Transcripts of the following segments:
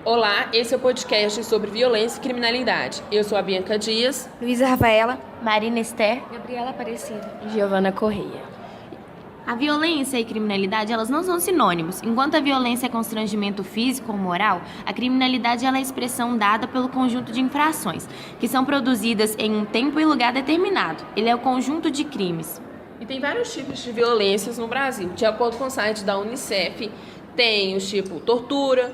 Olá, esse é o podcast sobre violência e criminalidade. Eu sou a Bianca Dias. Luísa Rafaela, Marina Esther, Gabriela Aparecida. Giovana Correia. a violência e criminalidade, elas não são sinônimos. Enquanto a violência é constrangimento físico ou moral, a criminalidade ela é a expressão dada pelo conjunto de infrações, que são produzidas em um tempo e lugar determinado. Ele é o conjunto de crimes. E tem vários tipos de violências no Brasil. De acordo com o site da Unicef, tem os tipos tortura,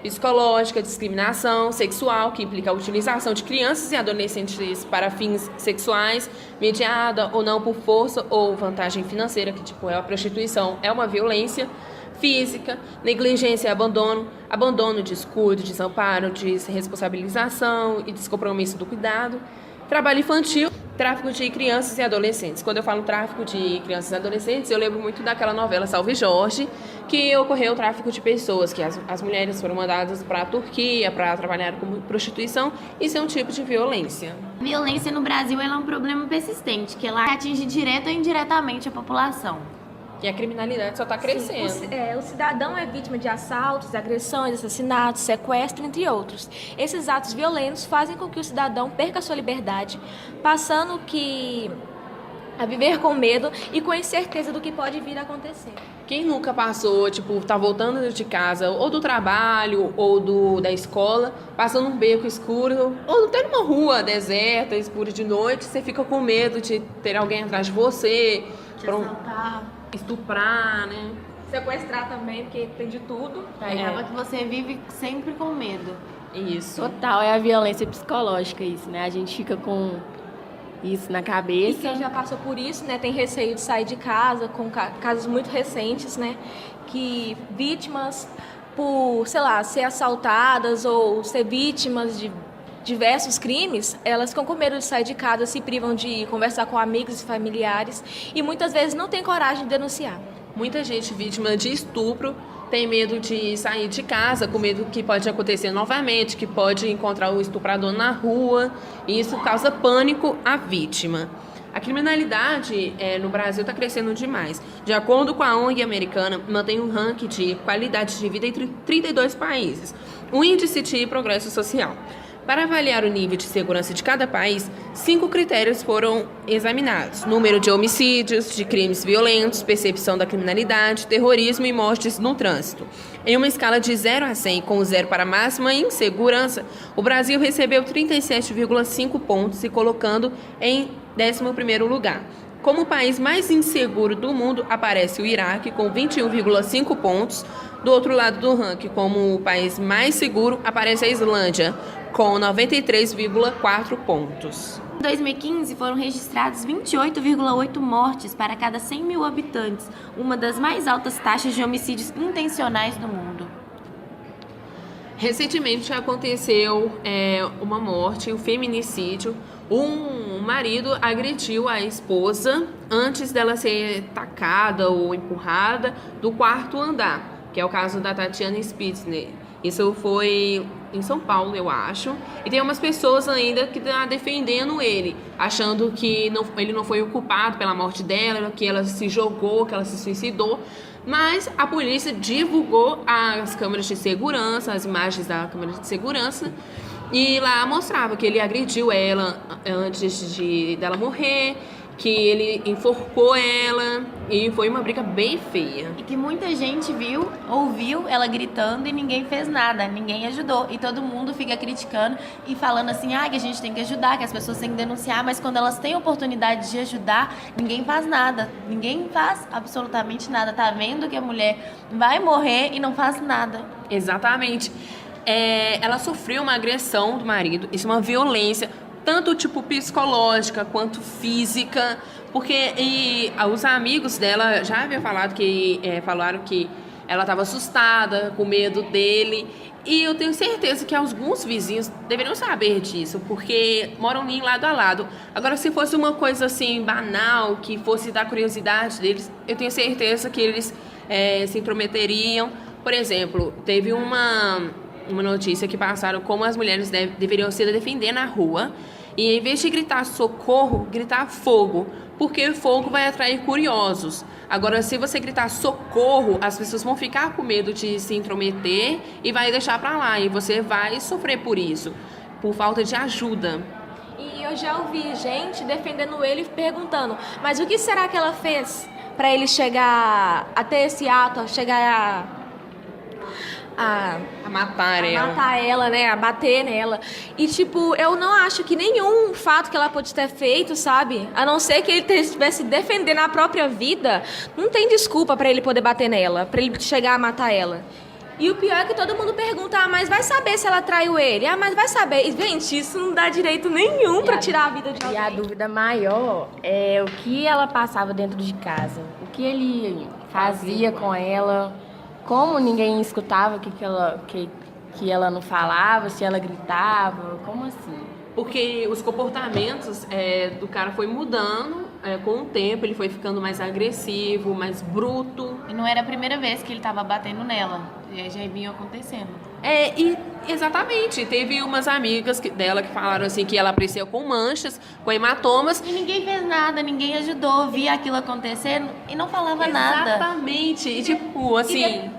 psicológica, discriminação sexual, que implica a utilização de crianças e adolescentes para fins sexuais, mediada ou não por força ou vantagem financeira, que é a prostituição, é uma violência física, negligência e abandono, descuido, desamparo, desresponsabilização e descompromisso do cuidado, trabalho infantil, tráfico de crianças e adolescentes. Quando eu falo tráfico de crianças e adolescentes, eu lembro muito daquela novela Salve Jorge, que ocorreu o tráfico de pessoas, que as mulheres foram mandadas para a Turquia para trabalhar como prostituição. Isso é um tipo de violência. A violência no Brasil ela é um problema persistente, que ela atinge direta ou indiretamente a população. E a criminalidade só está crescendo. O cidadão é vítima de assaltos, agressões, assassinatos, sequestro, entre outros. Esses atos violentos fazem com que o cidadão perca a sua liberdade, passando a viver com medo e com incerteza do que pode vir a acontecer. Quem nunca passou, tá voltando de casa, ou do trabalho, ou da escola, passando um beco escuro, ou até numa rua deserta, escura de noite, você fica com medo de ter alguém atrás de você, estuprar, né? Sequestrar também, porque tem de tudo. Acaba que você vive sempre com medo. Isso. Total, é a violência psicológica isso, né? A gente fica com isso na E cabeça. quem já passou por isso, né, tem receio de sair de casa, com casos muito recentes, né, que vítimas por, ser assaltadas ou ser vítimas de diversos crimes, elas ficam com medo de sair de casa, se privam de conversar com amigos e familiares e muitas vezes não têm coragem de denunciar. Muita gente vítima de estupro tem medo de sair de casa, com medo que pode acontecer novamente, que pode encontrar o estuprador na rua, e isso causa pânico à vítima. A criminalidade no Brasil está crescendo demais. De acordo com a ONG americana, mantém um ranking de qualidade de vida entre 32 países, um índice de progresso social. Para avaliar o nível de segurança de cada país, 5 critérios foram examinados: número de homicídios, de crimes violentos, percepção da criminalidade, terrorismo e mortes no trânsito. Em uma escala de 0 a 100, com 0 para máxima insegurança, o Brasil recebeu 37,5 pontos, se colocando em 11º lugar. Como o país mais inseguro do mundo, aparece o Iraque, com 21,5 pontos. Do outro lado do ranking, como o país mais seguro, aparece a Islândia, com 93,4 pontos. Em 2015, foram registrados 28,8 mortes para cada 100 mil habitantes, uma das mais altas taxas de homicídios intencionais do mundo. Recentemente aconteceu uma morte, um feminicídio. Um marido agrediu a esposa antes dela ser tacada ou empurrada do 4º andar, que é o caso da Tatiana Spitzner. Isso foi em São Paulo, eu acho. E tem umas pessoas ainda que estão defendendo ele, achando que ele não foi o culpado pela morte dela, que ela se jogou, que ela se suicidou. Mas a polícia divulgou as câmeras de segurança, as imagens da câmera de segurança, e lá mostrava que ele agrediu ela antes dela morrer, que ele enforcou ela, e foi uma briga bem feia. E que muita gente ouviu ela gritando e ninguém fez nada, ninguém ajudou. E todo mundo fica criticando e falando assim, que a gente tem que ajudar, que as pessoas têm que denunciar, mas quando elas têm a oportunidade de ajudar, ninguém faz nada. Ninguém faz absolutamente nada. Tá vendo que a mulher vai morrer e não faz nada. Exatamente. Ela sofreu uma agressão do marido, isso é uma violência, tanto psicológica quanto física, porque os amigos dela já haviam falaram que ela estava assustada, com medo dele, e eu tenho certeza que alguns vizinhos deveriam saber disso, porque moram nem lado a lado. Agora, se fosse uma coisa assim banal, que fosse da curiosidade deles, eu tenho certeza que eles se intrometeriam. Por exemplo, teve uma notícia que passaram como as mulheres deveriam se defender na rua, e em vez de gritar socorro, gritar fogo, porque fogo vai atrair curiosos. Agora, se você gritar socorro, as pessoas vão ficar com medo de se intrometer e vai deixar pra lá. E você vai sofrer por isso, por falta de ajuda. E eu já ouvi gente defendendo ele, perguntando, mas o que será que ela fez para ele chegar a ter esse ato, a chegar a matar a ela. matar ela, né? A bater nela. E, tipo, eu não acho que nenhum fato que ela pode ter feito, sabe? A não ser que ele estivesse defendendo a própria vida, não tem desculpa pra ele poder bater nela, pra ele chegar a matar ela. E o pior é que todo mundo pergunta, mas vai saber se ela traiu ele? Mas vai saber. E, gente, isso não dá direito nenhum pra tirar a vida de alguém. E a dúvida maior é o que ela passava dentro de casa. O que ele fazia com ela. Como ninguém escutava que ela não falava, se ela gritava, como assim? Porque os comportamentos do cara foi mudando com o tempo, ele foi ficando mais agressivo, mais bruto. E não era a primeira vez que ele tava batendo nela, já vinha acontecendo. E exatamente, teve umas amigas dela que falaram assim que ela aparecia com manchas, com hematomas. E ninguém fez nada, ninguém ajudou, via aquilo acontecendo e não falava nada. Exatamente, e tipo, assim...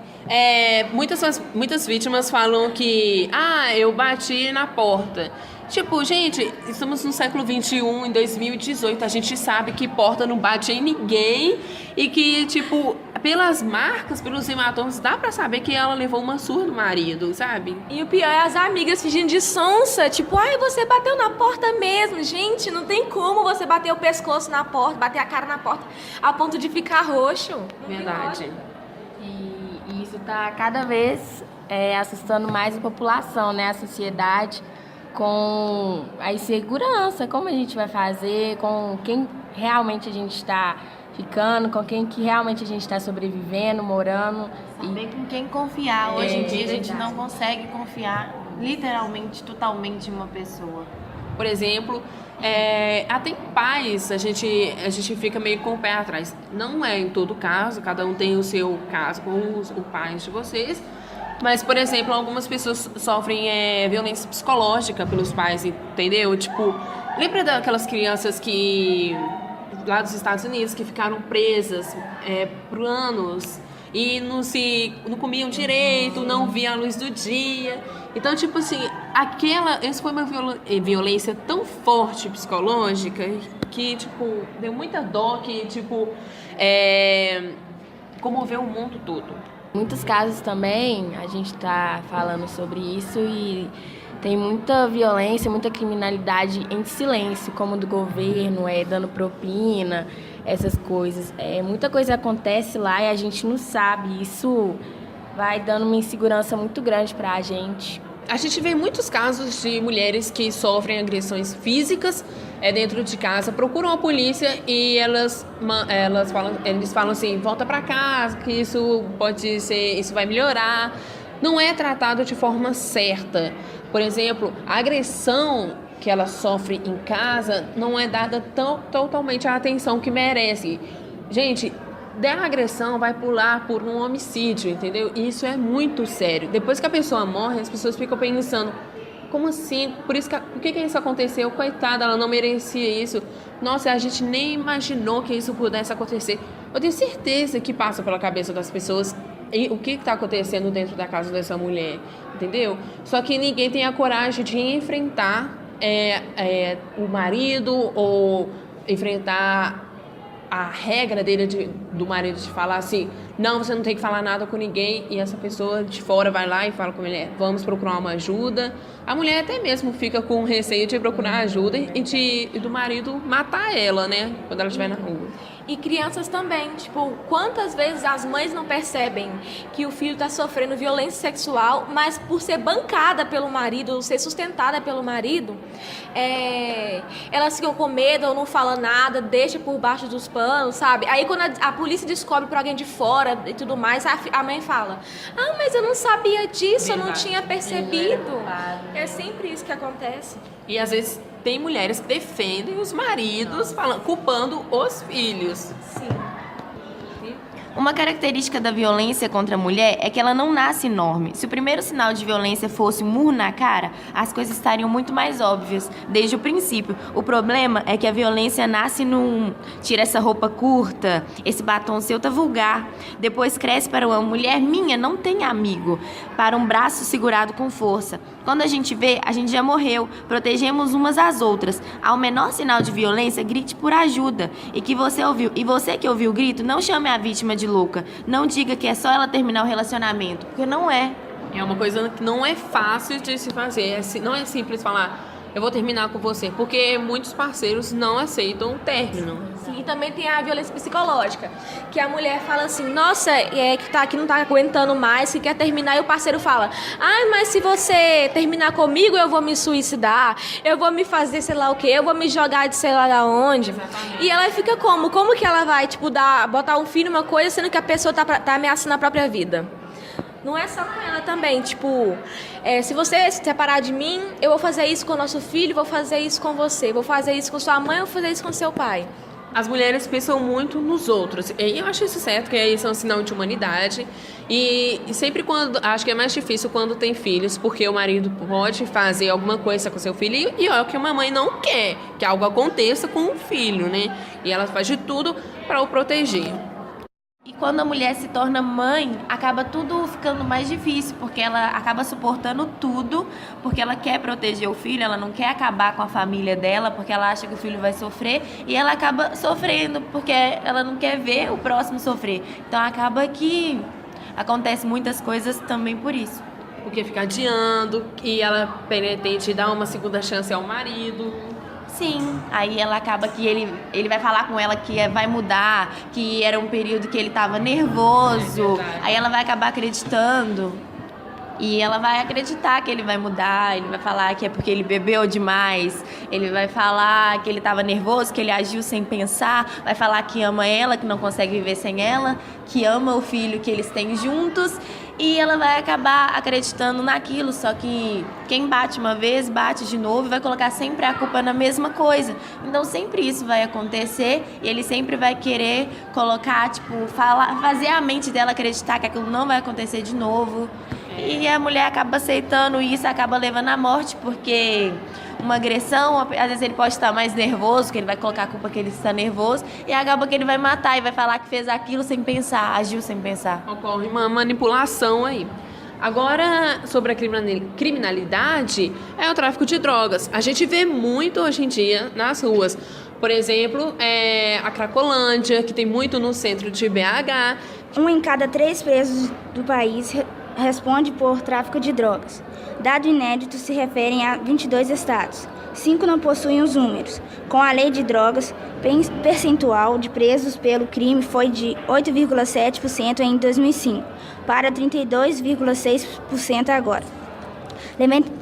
muitas vítimas falam que eu bati na porta. Tipo, gente, estamos no século XXI, em 2018, a gente sabe que porta não bate em ninguém e que, tipo, pelas marcas, pelos hematomas, dá pra saber que ela levou uma surra do marido, sabe? E o pior é as amigas fingindo de sonsa, tipo, você bateu na porta mesmo. Gente, não tem como você bater o pescoço na porta, bater a cara na porta, a ponto de ficar roxo. Não tem Verdade. lógica. E isso está cada vez assustando mais a população, né? A sociedade, com a insegurança, como a gente vai fazer, com quem realmente a gente está ficando, com quem que realmente a gente está sobrevivendo, morando. Saber com quem confiar. Hoje em dia a gente verdade. não consegue confiar literalmente, totalmente em uma pessoa. Por exemplo, até em pais, a gente fica meio com o pé atrás. Não é em todo caso, cada um tem o seu caso com os pais de vocês. Mas, por exemplo, algumas pessoas sofrem violência psicológica pelos pais, entendeu? Tipo, lembra daquelas crianças que, lá dos Estados Unidos, que ficaram presas por anos e não comiam direito, não viam a luz do dia. Então, tipo assim, essa foi uma violência tão forte psicológica que, tipo, deu muita dó, que, tipo, comoveu o mundo todo. Em muitos casos também, a gente está falando sobre isso e tem muita violência, muita criminalidade em silêncio, como do governo, dando propina, essas coisas. Muita coisa acontece lá e a gente não sabe. Isso vai dando uma insegurança muito grande para a gente. A gente vê muitos casos de mulheres que sofrem agressões físicas dentro de casa, procuram a polícia e eles falam assim, volta pra casa, que isso vai melhorar. Não é tratado de forma certa. Por exemplo, a agressão que ela sofre em casa não é dada totalmente a atenção que merece. Gente, da agressão vai pular por um homicídio, entendeu? E isso é muito sério. Depois que a pessoa morre, as pessoas ficam pensando, como assim? Por que isso aconteceu? Coitada, ela não merecia isso. Nossa, a gente nem imaginou que isso pudesse acontecer. Eu tenho certeza que passa pela cabeça das pessoas o que está acontecendo dentro da casa dessa mulher, entendeu? Só que ninguém tem a coragem de enfrentar o marido ou enfrentar a regra do marido de falar assim, não, você não tem que falar nada com ninguém, e essa pessoa de fora vai lá e fala com a mulher, vamos procurar uma ajuda. A mulher até mesmo fica com receio de procurar ajuda e do marido matar ela, né, quando ela estiver na rua. E crianças também, tipo, quantas vezes as mães não percebem que o filho está sofrendo violência sexual, mas por ser bancada pelo marido, ser sustentada pelo marido, elas ficam com medo ou não falam nada, deixa por baixo dos panos, sabe? Aí quando a polícia descobre por alguém de fora e tudo mais, a mãe fala, mas eu não sabia disso, eu não tinha percebido. É sempre isso que acontece. E às vezes tem mulheres que defendem os maridos, culpando os filhos. Sim. Uma característica da violência contra a mulher é que ela não nasce enorme. Se o primeiro sinal de violência fosse um murro na cara, as coisas estariam muito mais óbvias desde o princípio. O problema é que a violência nasce num tira essa roupa curta, esse batom seu tá vulgar, depois cresce para uma mulher minha não tem amigo, para um braço segurado com força. Quando a gente vê, a gente já morreu, protegemos umas às outras. Ao menor sinal de violência, grite por ajuda. E que você ouviu, e você que ouviu o grito, não chame a vítima de louca. Não diga que é só ela terminar o relacionamento, porque não é. É uma coisa que não é fácil de se fazer. Não é simples falar, eu vou terminar com você, porque muitos parceiros não aceitam o término. Sim, e também tem a violência psicológica, que a mulher fala assim, nossa, que não tá aguentando mais, que quer terminar, e o parceiro fala, mas se você terminar comigo, eu vou me suicidar, eu vou me fazer sei lá o quê, eu vou me jogar de sei lá da onde. Exatamente. E ela fica como? Como que ela vai, botar um fim numa coisa, sendo que a pessoa tá ameaçando a própria vida? Não é só com ela também, se você se separar de mim, eu vou fazer isso com o nosso filho, vou fazer isso com você, vou fazer isso com sua mãe, vou fazer isso com seu pai. As mulheres pensam muito nos outros, e eu acho isso certo, que isso é um sinal de humanidade, e sempre acho que é mais difícil quando tem filhos, porque o marido pode fazer alguma coisa com seu filho, e é o que uma mãe não quer, que algo aconteça com o filho, né? E ela faz de tudo para o proteger. E quando a mulher se torna mãe, acaba tudo ficando mais difícil, porque ela acaba suportando tudo, porque ela quer proteger o filho, ela não quer acabar com a família dela, porque ela acha que o filho vai sofrer, e ela acaba sofrendo, porque ela não quer ver o próximo sofrer. Então acaba que acontece muitas coisas também por isso. Porque fica adiando, e ela pretende dar uma segunda chance ao marido. Sim, aí ela acaba que ele vai falar com ela que vai mudar, que era um período que ele estava nervoso, aí ela vai acabar acreditando, e ela vai acreditar que ele vai mudar, ele vai falar que é porque ele bebeu demais, ele vai falar que ele estava nervoso, que ele agiu sem pensar, vai falar que ama ela, que não consegue viver sem ela, que ama o filho que eles têm juntos, e ela vai acabar acreditando naquilo, só que quem bate uma vez, bate de novo e vai colocar sempre a culpa na mesma coisa. Então sempre isso vai acontecer e ele sempre vai querer colocar, fazer a mente dela acreditar que aquilo não vai acontecer de novo. E a mulher acaba aceitando isso, acaba levando à morte, porque uma agressão, às vezes ele pode estar mais nervoso, que ele vai colocar a culpa que ele está nervoso, e acaba que ele vai matar e vai falar que fez aquilo sem pensar, agiu sem pensar. Ocorre uma manipulação aí. Agora, sobre a criminalidade, é o tráfico de drogas. A gente vê muito hoje em dia nas ruas. Por exemplo, a Cracolândia, que tem muito no centro de BH. 1 em cada 3 presos do país responde por tráfico de drogas. Dado inédito se referem a 22 estados. 5 não possuem os números. Com a lei de drogas, percentual de presos pelo crime foi de 8,7% em 2005 para 32,6% agora.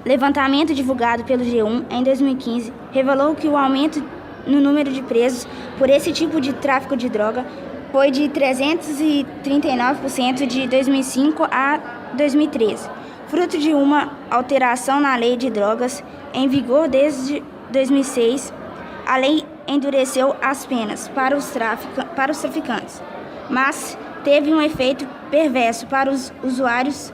Levantamento divulgado pelo G1 em 2015 revelou que o aumento no número de presos por esse tipo de tráfico de droga foi de 339% de 2005 a 2013, fruto de uma alteração na lei de drogas em vigor desde 2006. A lei endureceu as penas para os traficantes, mas teve um efeito perverso para os usuários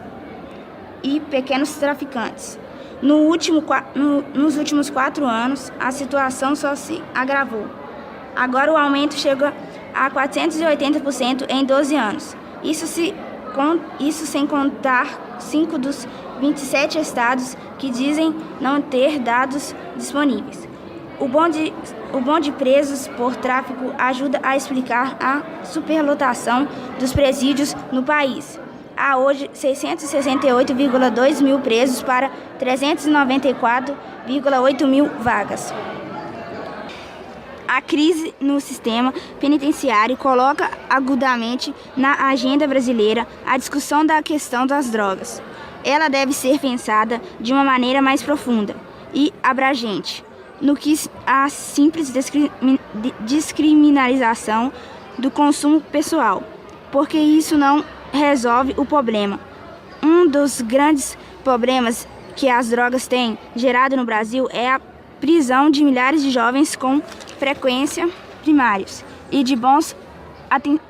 e pequenos traficantes. Nos últimos 4 anos, a situação só se agravou. Agora o aumento chega a 480% em 12 anos. Isso sem contar 5 dos 27 estados que dizem não ter dados disponíveis. O bom de presos por tráfico ajuda a explicar a superlotação dos presídios no país. Há hoje 668,2 mil presos para 394,8 mil vagas. A crise no sistema penitenciário coloca agudamente na agenda brasileira a discussão da questão das drogas. Ela deve ser pensada de uma maneira mais profunda e abrangente, no que a simples descriminalização do consumo pessoal, porque isso não resolve o problema. Um dos grandes problemas que as drogas têm gerado no Brasil é a prisão de milhares de jovens com frequência primários e de bons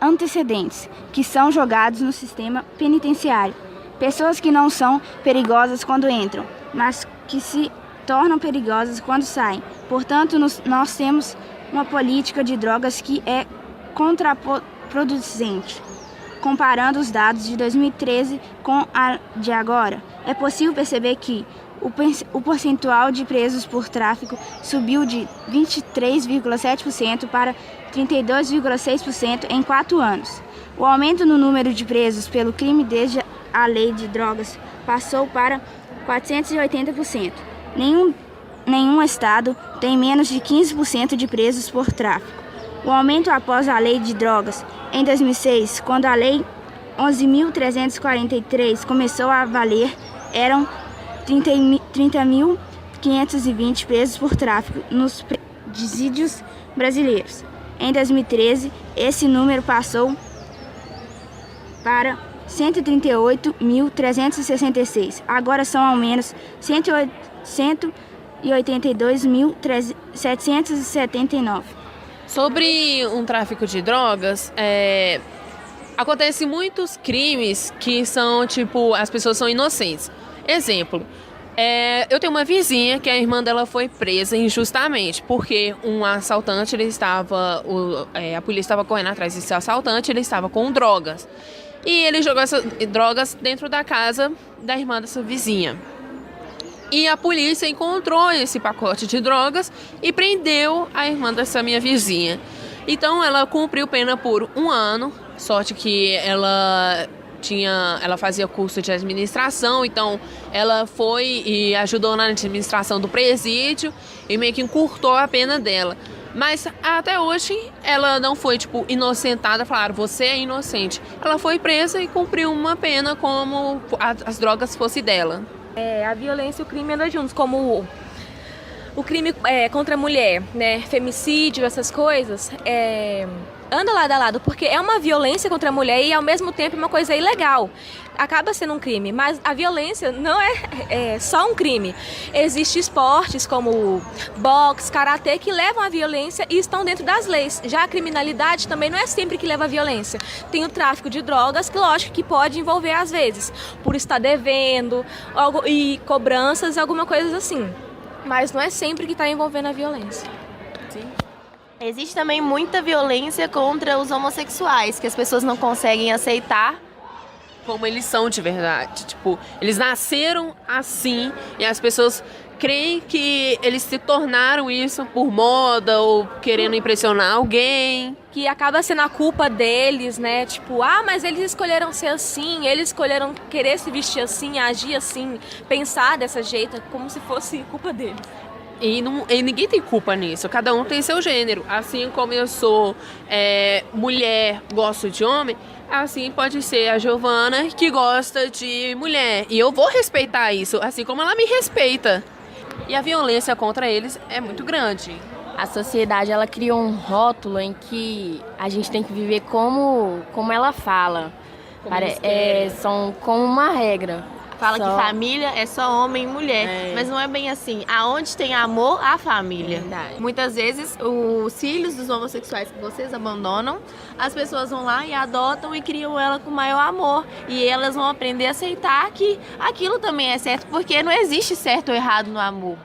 antecedentes, que são jogados no sistema penitenciário. Pessoas que não são perigosas quando entram, mas que se tornam perigosas quando saem. Portanto, nós temos uma política de drogas que é contraproducente. Comparando os dados de 2013 com a de agora, é possível perceber que o percentual de presos por tráfico subiu de 23,7% para 32,6% em 4 anos. O aumento no número de presos pelo crime desde a lei de drogas passou para 480%. Nenhum estado tem menos de 15% de presos por tráfico. O aumento após a lei de drogas em 2006, quando a lei 11.343 começou a valer, eram 30.520 presos por tráfico nos presídios brasileiros. Em 2013, esse número passou para 138.366. Agora são ao menos 182.779. Sobre um tráfico de drogas, acontece muitos crimes que são, tipo, as pessoas são inocentes. Exemplo, eu tenho uma vizinha que a irmã dela foi presa injustamente, porque um assaltante, a polícia estava correndo atrás desse assaltante, ele estava com drogas. E ele jogou essas drogas dentro da casa da irmã dessa vizinha. E a polícia encontrou esse pacote de drogas e prendeu a irmã dessa minha vizinha. Então ela cumpriu pena por 1 ano, sorte que ela fazia curso de administração, então ela foi e ajudou na administração do presídio e meio que encurtou a pena dela. Mas até hoje ela não foi, tipo, inocentada, falaram, você é inocente. Ela foi presa e cumpriu uma pena como as drogas fossem dela. A violência e o crime andam juntos, como o crime contra a mulher, né, femicídio, essas coisas, anda lado a lado, porque é uma violência contra a mulher e ao mesmo tempo uma coisa ilegal. Acaba sendo um crime, mas a violência não é só um crime. Existem esportes como boxe, karatê que levam à violência e estão dentro das leis. Já a criminalidade também não é sempre que leva à violência. Tem o tráfico de drogas, que lógico que pode envolver às vezes, por estar devendo e cobranças, alguma coisa assim. Mas não é sempre que está envolvendo a violência. Sim. Existe também muita violência contra os homossexuais, que as pessoas não conseguem aceitar como eles são de verdade. Tipo, eles nasceram assim e as pessoas creem que eles se tornaram isso por moda ou querendo impressionar alguém. Que acaba sendo a culpa deles, né? Tipo, mas eles escolheram ser assim, eles escolheram querer se vestir assim, agir assim, pensar dessa jeito, como se fosse culpa deles. E ninguém tem culpa nisso, cada um tem seu gênero. Assim como eu sou mulher, gosto de homem, assim pode ser a Giovana que gosta de mulher. E eu vou respeitar isso, assim como ela me respeita. E a violência contra eles é muito grande. A sociedade, ela criou um rótulo em que a gente tem que viver como ela fala. São como uma regra. Fala que família é só homem e mulher, mas não é bem assim. Aonde tem amor, há família. Verdade. Muitas vezes, os filhos dos homossexuais que vocês abandonam, as pessoas vão lá e adotam e criam ela com maior amor. E elas vão aprender a aceitar que aquilo também é certo, porque não existe certo ou errado no amor.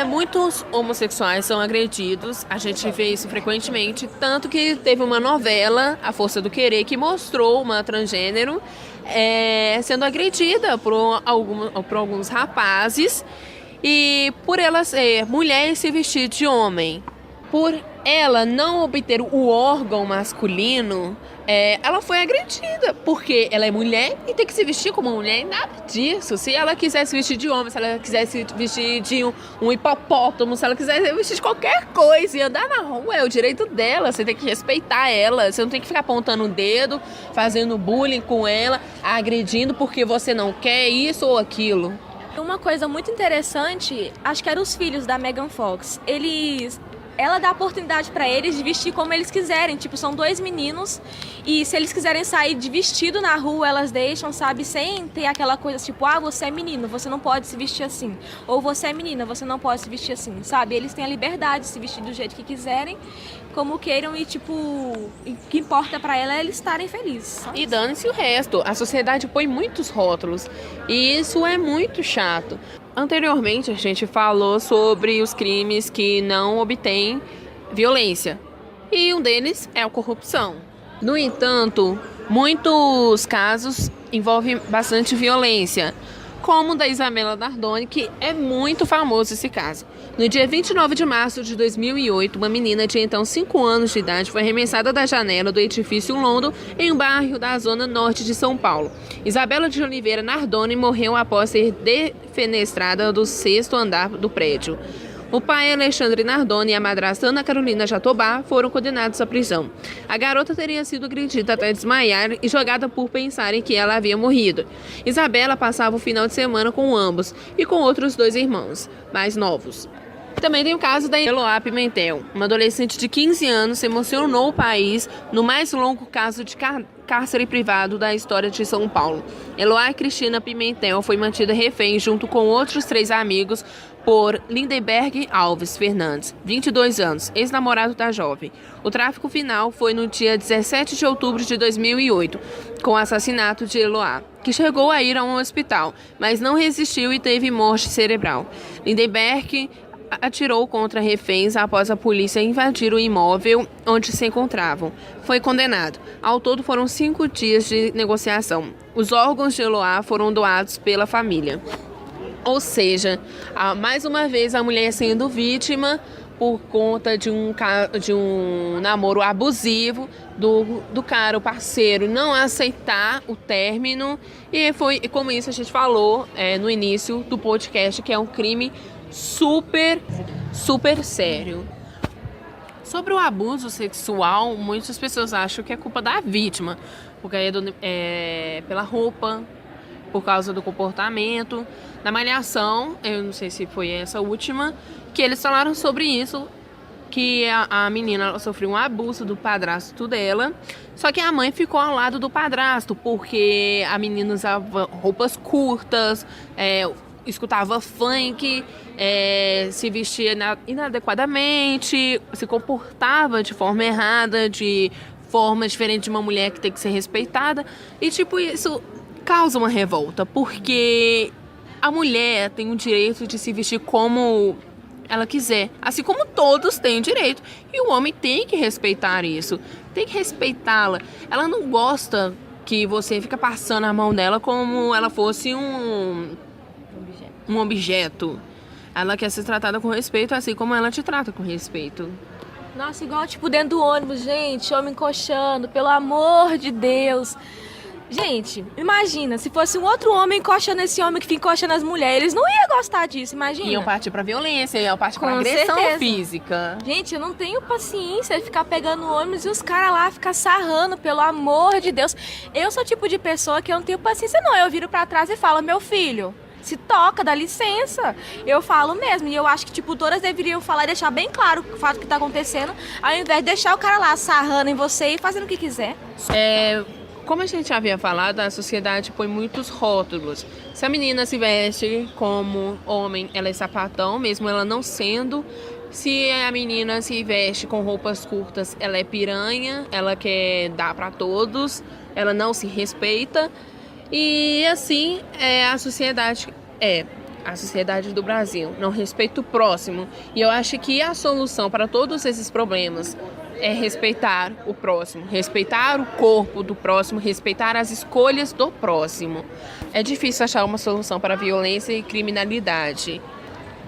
Muitos homossexuais são agredidos, a gente vê isso frequentemente, tanto que teve uma novela, A Força do Querer, que mostrou uma transgênero sendo agredida por alguns rapazes e por ela ser mulher e se vestir de homem. Por ela não obter o órgão masculino, ela foi agredida, porque ela é mulher e tem que se vestir como mulher e nada disso. Se ela quiser se vestir de homem, se ela quiser se vestir de um hipopótamo, se ela quiser se vestir de qualquer coisa e andar na rua, é o direito dela, você tem que respeitar ela, você não tem que ficar apontando o dedo, fazendo bullying com ela, agredindo porque você não quer isso ou aquilo. Uma coisa muito interessante, acho que eram os filhos da Megan Fox. Eles ela dá oportunidade para eles de vestir como eles quiserem. Tipo, são 2 meninos e se eles quiserem sair de vestido na rua, elas deixam, sabe? Sem ter aquela coisa tipo, você é menino, você não pode se vestir assim. Ou você é menina, você não pode se vestir assim, sabe? Eles têm a liberdade de se vestir do jeito que quiserem, como queiram e, tipo, o que importa para ela é eles estarem felizes. E dane-se o resto. A sociedade põe muitos rótulos e isso é muito chato. Anteriormente, a gente falou sobre os crimes que não obtêm violência. E um deles é a corrupção. No entanto, muitos casos envolvem bastante violência, como o da Isabela Nardoni, que é muito famoso esse caso. No dia 29 de março de 2008, uma menina de então 5 anos de idade foi arremessada da janela do edifício London, em um bairro da zona norte de São Paulo. Isabela de Oliveira Nardoni morreu após ser defenestrada do 6º andar do prédio. O pai Alexandre Nardoni e a madrasta Ana Carolina Jatobá foram condenados à prisão. A garota teria sido agredida até desmaiar e jogada por pensarem que ela havia morrido. Isabela passava o final de semana com ambos e com outros 2 irmãos mais novos. Também tem o caso da Eloá Pimentel. Uma adolescente de 15 anos emocionou o país no mais longo caso de cárcere privado da história de São Paulo. Eloá Cristina Pimentel foi mantida refém junto com outros 3 amigos por Lindenberg Alves Fernandes, 22 anos, ex-namorado da jovem. O tráfico final foi no dia 17 de outubro de 2008, com o assassinato de Eloá, que chegou a ir a um hospital, mas não resistiu e teve morte cerebral. Lindenberg atirou contra reféns após a polícia invadir o imóvel onde se encontravam. Foi condenado. Ao todo foram 5 dias de negociação. Os órgãos de Eloá foram doados pela família. Ou seja, mais uma vez a mulher sendo vítima por conta de um namoro abusivo do cara, o parceiro, não aceitar o término. E foi como isso a gente falou no início do podcast, que é um crime super sério. Sobre o abuso sexual, muitas pessoas acham que é culpa da vítima, porque é pela roupa, por causa do comportamento. Na Malhação, eu não sei se foi essa última, que eles falaram sobre isso, que a menina sofreu um abuso do padrasto dela, só que a mãe ficou ao lado do padrasto, porque a menina usava roupas curtas, escutava funk, se vestia inadequadamente, se comportava de forma errada, de forma diferente de uma mulher que tem que ser respeitada. E tipo, isso causa uma revolta, porque a mulher tem o direito de se vestir como ela quiser, assim como todos têm o direito. E o homem tem que respeitar isso, tem que respeitá-la. Ela não gosta que você fica passando a mão dela como ela fosse um objeto. Ela quer ser tratada com respeito, assim como ela te trata com respeito. Nossa, igual tipo dentro do ônibus, gente, homem encoxando, pelo amor de Deus. Gente, imagina, se fosse um outro homem encoxando esse homem que fica encoxando as mulheres, eles não iam gostar disso, imagina. Iam partir pra violência, iam partir pra Com agressão certeza. física. Gente, eu não tenho paciência de ficar pegando ônibus e os caras lá ficar sarrando, pelo amor de Deus. Eu sou o tipo de pessoa que eu não tenho paciência não, eu viro pra trás e falo, meu filho, se toca, dá licença. Eu falo mesmo, e eu acho que tipo todas deveriam falar e deixar bem claro o fato que tá acontecendo, ao invés de deixar o cara lá sarrando em você e fazendo o que quiser. Como a gente havia falado, a sociedade põe muitos rótulos. Se a menina se veste como homem, ela é sapatão, mesmo ela não sendo. Se a menina se veste com roupas curtas, ela é piranha, ela quer dar para todos, ela não se respeita. E assim a sociedade do Brasil, não respeita o próximo. E eu acho que a solução para todos esses problemas é respeitar o próximo, respeitar o corpo do próximo, respeitar as escolhas do próximo. É difícil achar uma solução para a violência e criminalidade.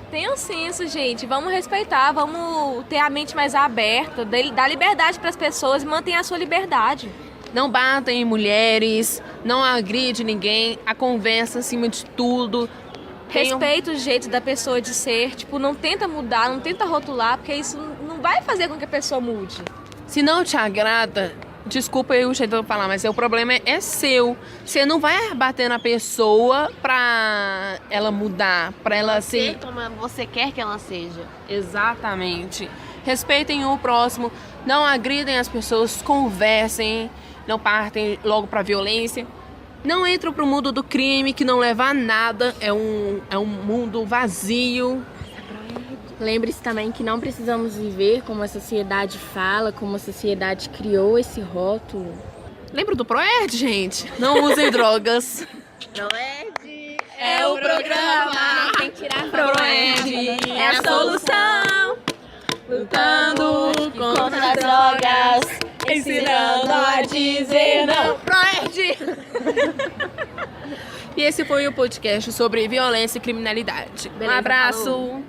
Tenham senso, gente. Vamos respeitar, vamos ter a mente mais aberta, dar liberdade para as pessoas e manter a sua liberdade. Não batem em mulheres, não agride ninguém, a conversa acima de tudo. Respeita o jeito da pessoa de ser, tipo, não tenta mudar, não tenta rotular, porque isso não vai fazer com que a pessoa mude. Se não te agrada, desculpa eu o jeito de eu falar, mas o problema é seu. Você não vai bater na pessoa pra ela mudar, pra ela ser como você quer que ela seja. Exatamente. respeitem o próximo, não agridem as pessoas, conversem, não partem logo para violência. Não entram pro mundo do crime, que não leva a nada, é um mundo vazio. Lembre-se também que não precisamos viver como a sociedade fala, como a sociedade criou esse rótulo. Lembra do Proerd, gente? Não usem drogas. Proerd É o programa. Tem que tirar Proerd é a solução. Lutando contra as drogas, ensinando a dizer não. Proerd! E esse foi o podcast sobre violência e criminalidade. Beleza, Um abraço. falou.